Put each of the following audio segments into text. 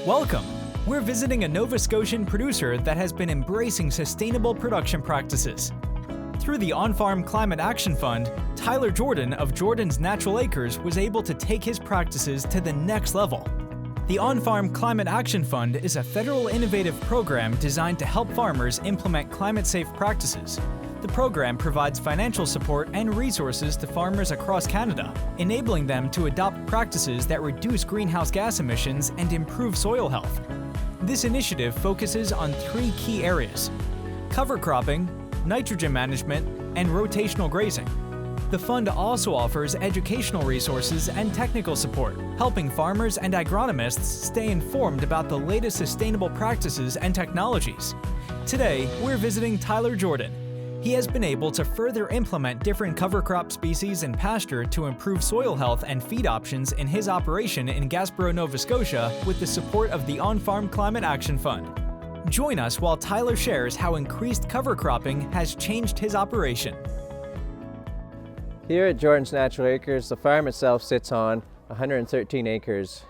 Welcome! We're visiting a Nova Scotian producer that has been embracing sustainable production practices. Through the On-Farm Climate Action Fund, Tyler Jordan of Jordan's Natural Acres was able to take his practices to the next level. The On-Farm Climate Action Fund is a federal innovative program designed to help farmers implement climate-safe practices. The program provides financial support and resources to farmers across Canada, enabling them to adopt practices that reduce greenhouse gas emissions and improve soil health. This initiative focuses on three key areas: cover cropping, nitrogen management, and rotational grazing. The fund also offers educational resources and technical support, helping farmers and agronomists stay informed about the latest sustainable practices and technologies. Today, we're visiting Tyler Jordan. He has been able to further implement different cover crop species and pasture to improve soil health and feed options in his operation in Gaspereau, Nova Scotia, with the support of the On-Farm Climate Action Fund. Join us while Tyler shares how increased cover cropping has changed his operation. Here at Jordan's Natural Acres, the farm itself sits on 113 acres.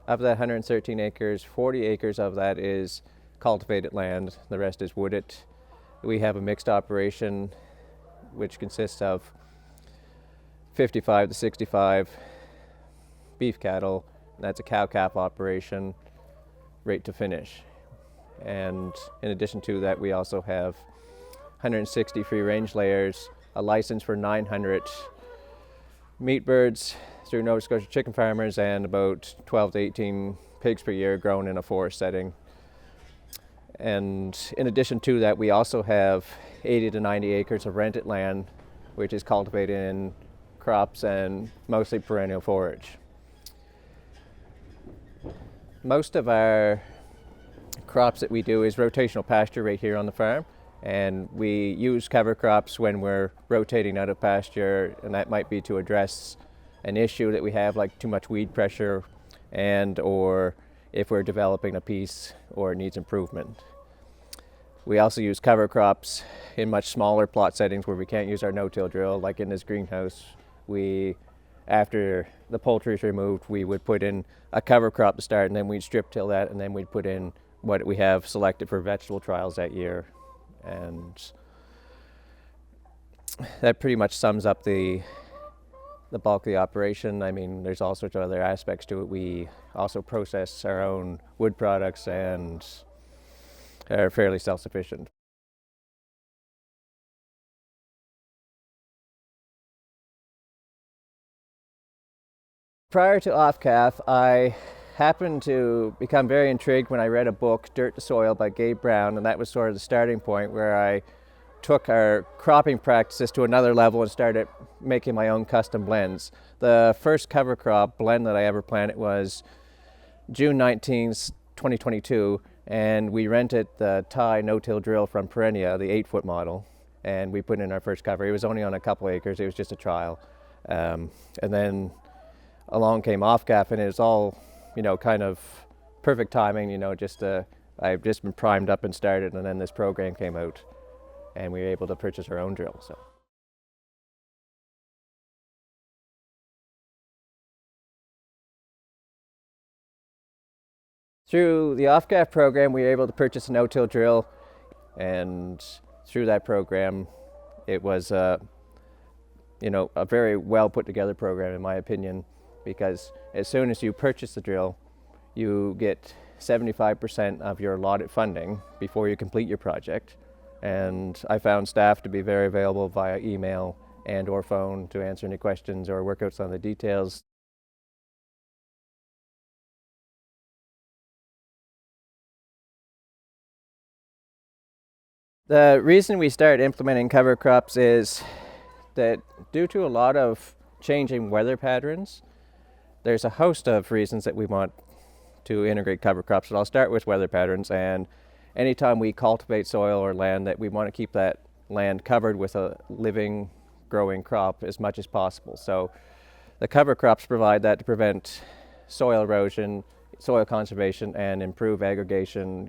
Of that 113 acres, 40 acres of that is cultivated land, the rest is wooded. We have a mixed operation which consists of 55 to 65 beef cattle. That's a cow-calf operation, right to finish. And in addition to that, we also have 160 free-range layers, a license for 900 meat birds through Nova Scotia chicken farmers, and about 12 to 18 pigs per year grown in a forest setting. And in addition to that, we also have 80 to 90 acres of rented land, which is cultivated in crops and mostly perennial forage. Most of our crops that we do is rotational pasture right here on the farm, and we use cover crops when we're rotating out of pasture, and that might be to address an issue that we have, like too much weed pressure, and or if we're developing a piece or it needs improvement. We also use cover crops in much smaller plot settings where we can't use our no-till drill, like in this greenhouse. After the poultry is removed, we would put in a cover crop to start, and then we'd strip till that, and then we'd put in what we have selected for vegetable trials that year. And that pretty much sums up the bulk of the operation. I mean, there's all sorts of other aspects to it. We also process our own wood products and are fairly self-sufficient. Prior to OFCAF, I happened to become very intrigued when I read a book, Dirt to Soil by Gabe Brown, and that was sort of the starting point where I took our cropping practices to another level and started making my own custom blends. The first cover crop blend that I ever planted was June 19th, 2022, and we rented the Thai no-till drill from Perennia, the 8-foot model, and we put in our first cover. It was only on a couple acres, it was just a trial. And then along came OFCAF, and it was all, kind of perfect timing, I've just been primed up and started, and then this program came out, and we were able to purchase our own drill. So. Through the OFCAF program, we were able to purchase a no-till drill, and through that program, it was a very well put together program, in my opinion, because as soon as you purchase the drill, you get 75% of your allotted funding before you complete your project. And I found staff to be very available via email and or phone to answer any questions or work out some of the details. The reason we started implementing cover crops is that due to a lot of changing weather patterns, there's a host of reasons that we want to integrate cover crops, but I'll start with weather patterns. And anytime we cultivate soil or land, that we want to keep that land covered with a living, growing crop as much as possible. So the cover crops provide that to prevent soil erosion, soil conservation, and improve aggregation,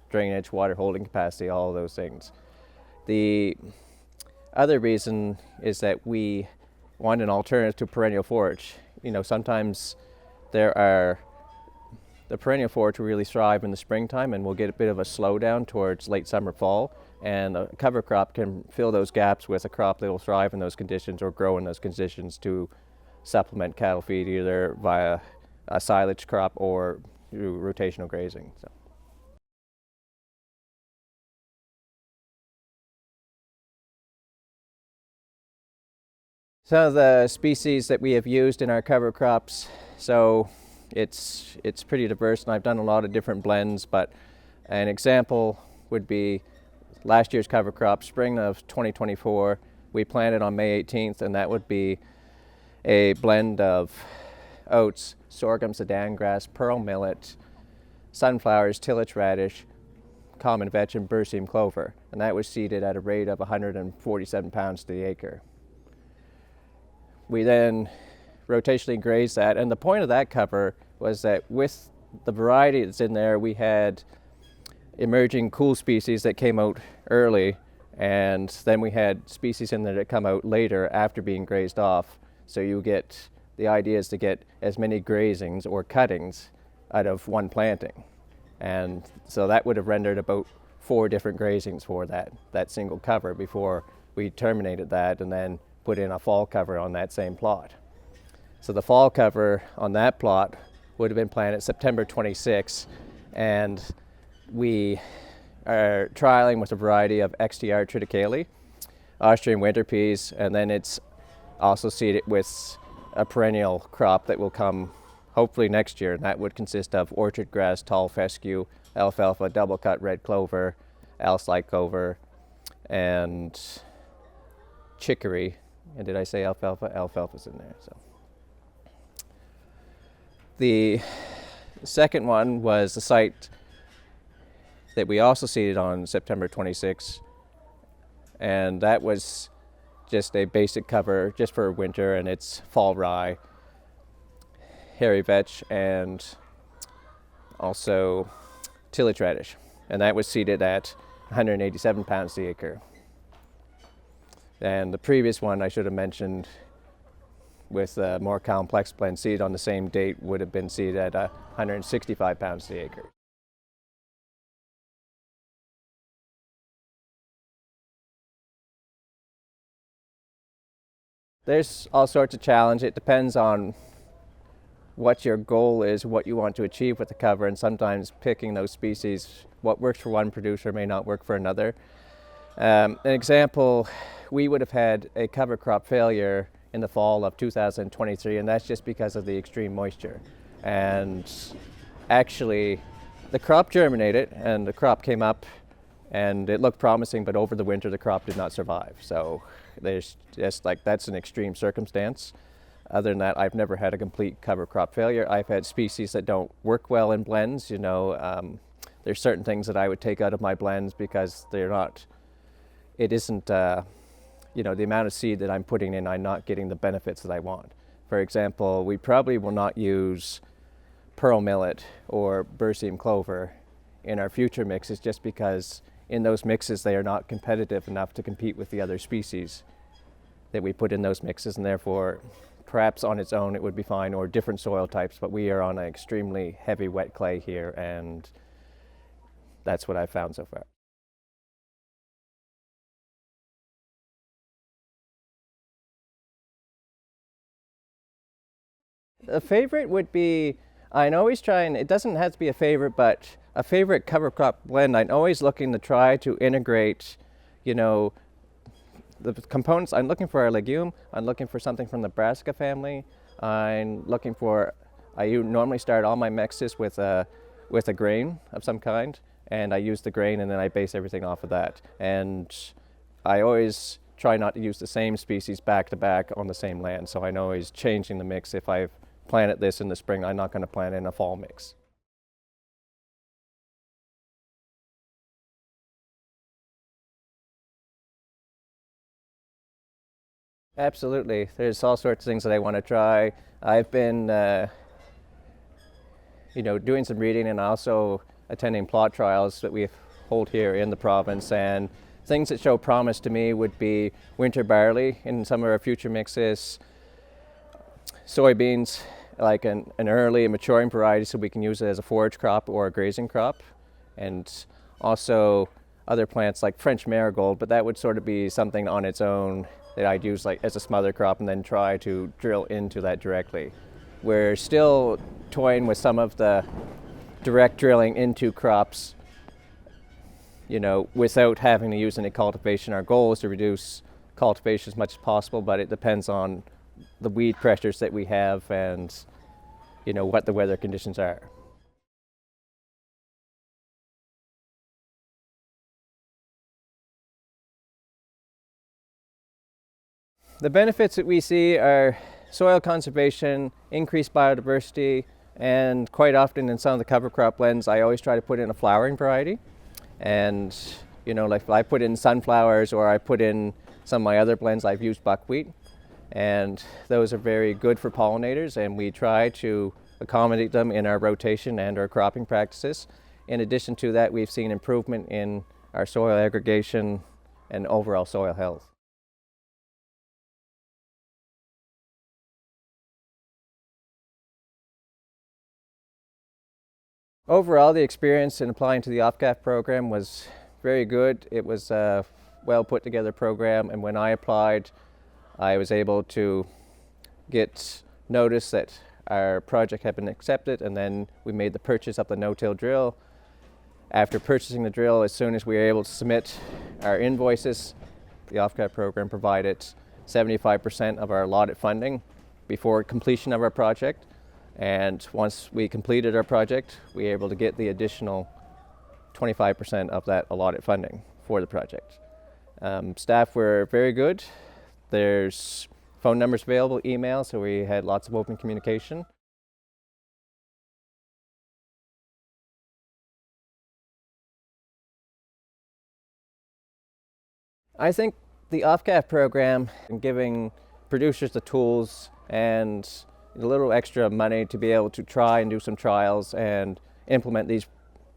drainage, water holding capacity, all of those things. The other reason is that we want an alternative to perennial forage. Sometimes there are the perennial forage will really thrive in the springtime, and we'll get a bit of a slowdown towards late summer, fall. And a cover crop can fill those gaps with a crop that will thrive in those conditions or grow in those conditions to supplement cattle feed either via a silage crop or through rotational grazing. So. Some of the species that we have used in our cover crops, so it's pretty diverse, and I've done a lot of different blends, but an example would be last year's cover crop, spring of 2024. We planted on May 18th, and that would be a blend of oats, sorghum, Sudan grass, pearl millet, sunflowers, tillage radish, common vetch, and berseem clover, and that was seeded at a rate of 147 pounds to the acre. We then rotationally grazed that, and the point of that cover was that with the variety that's in there, we had emerging cool species that came out early, and then we had species in there that come out later after being grazed off. So you get, the idea is to get as many grazings or cuttings out of one planting. And so that would have rendered about 4 different grazings for that single cover before we terminated that and then put in a fall cover on that same plot. So the fall cover on that plot would have been planted September 26, and we are trialing with a variety of XTR triticale, Austrian winter peas, and then it's also seeded with a perennial crop that will come hopefully next year, and that would consist of orchard grass, tall fescue, alfalfa, double cut red clover, alsike clover, and chicory. And did I say alfalfa? Alfalfa's in there. So the second one was the site that we also seeded on September 26, and that was just a basic cover just for winter, and it's fall rye, hairy vetch, and also tillage radish, and that was seeded at 187 pounds the acre. And the previous one I should have mentioned with a more complex blend seed on the same date would have been seeded at 165 pounds the acre. There's all sorts of challenge. It depends on what your goal is, what you want to achieve with the cover, and sometimes picking those species, what works for one producer may not work for another. An example, we would have had a cover crop failure in the fall of 2023, and that's just because of the extreme moisture. And actually, the crop germinated and the crop came up and it looked promising, but over the winter the crop did not survive. So there's just that's an extreme circumstance. Other than that, I've never had a complete cover crop failure. I've had species that don't work well in blends. There's certain things that I would take out of my blends because it isn't, the amount of seed that I'm putting in, I'm not getting the benefits that I want. For example, we probably will not use pearl millet or berseem clover in our future mixes just because in those mixes they are not competitive enough to compete with the other species that we put in those mixes, and therefore perhaps on its own it would be fine, or different soil types, but we are on an extremely heavy wet clay here, and that's what I've found so far. A favorite would be, I'm always trying, it doesn't have to be a favorite, but a favorite cover crop blend, I'm always looking to try to integrate, the components. I'm looking for a legume, I'm looking for something from the brassica family, I normally start all my mixes with a grain of some kind, and I use the grain and then I base everything off of that. And I always try not to use the same species back to back on the same land, so I'm always changing the mix. If I've planted this in the spring, I'm not going to plant it in a fall mix. Absolutely. There's all sorts of things that I want to try. I've been doing some reading and also attending plot trials that we hold here in the province, and things that show promise to me would be winter barley in some of our future mixes, soybeans, like an early and maturing variety so we can use it as a forage crop or a grazing crop. And also other plants like French marigold, but that would sort of be something on its own that I'd use like as a smother crop and then try to drill into that directly. We're still toying with some of the direct drilling into crops, without having to use any cultivation. Our goal is to reduce cultivation as much as possible, but it depends on the weed pressures that we have and, what the weather conditions are. The benefits that we see are soil conservation, increased biodiversity, and quite often in some of the cover crop blends, I always try to put in a flowering variety. And, like if I put in sunflowers or I put in some of my other blends, I've used buckwheat. And those are very good for pollinators, and we try to accommodate them in our rotation and our cropping practices. In addition to that, we've seen improvement in our soil aggregation and overall soil health. Overall, the experience in applying to the OFCAF program was very good. It was a well put together program, and when I applied, I was able to get notice that our project had been accepted, and then we made the purchase of the no-till drill. After purchasing the drill, as soon as we were able to submit our invoices, the OFCAF program provided 75% of our allotted funding before completion of our project. And once we completed our project, we were able to get the additional 25% of that allotted funding for the project. Staff were very good. There's phone numbers available, email, so we had lots of open communication. I think the OFCAF program and giving producers the tools and a little extra money to be able to try and do some trials and implement these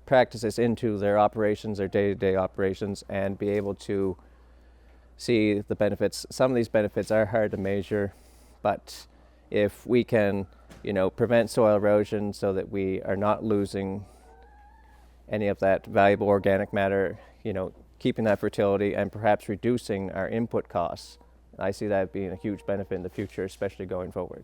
practices into their operations, their day-to-day operations, and be able to see the benefits. Some of these benefits are hard to measure, but if we can, prevent soil erosion so that we are not losing any of that valuable organic matter, keeping that fertility and perhaps reducing our input costs, I see that being a huge benefit in the future, especially going forward.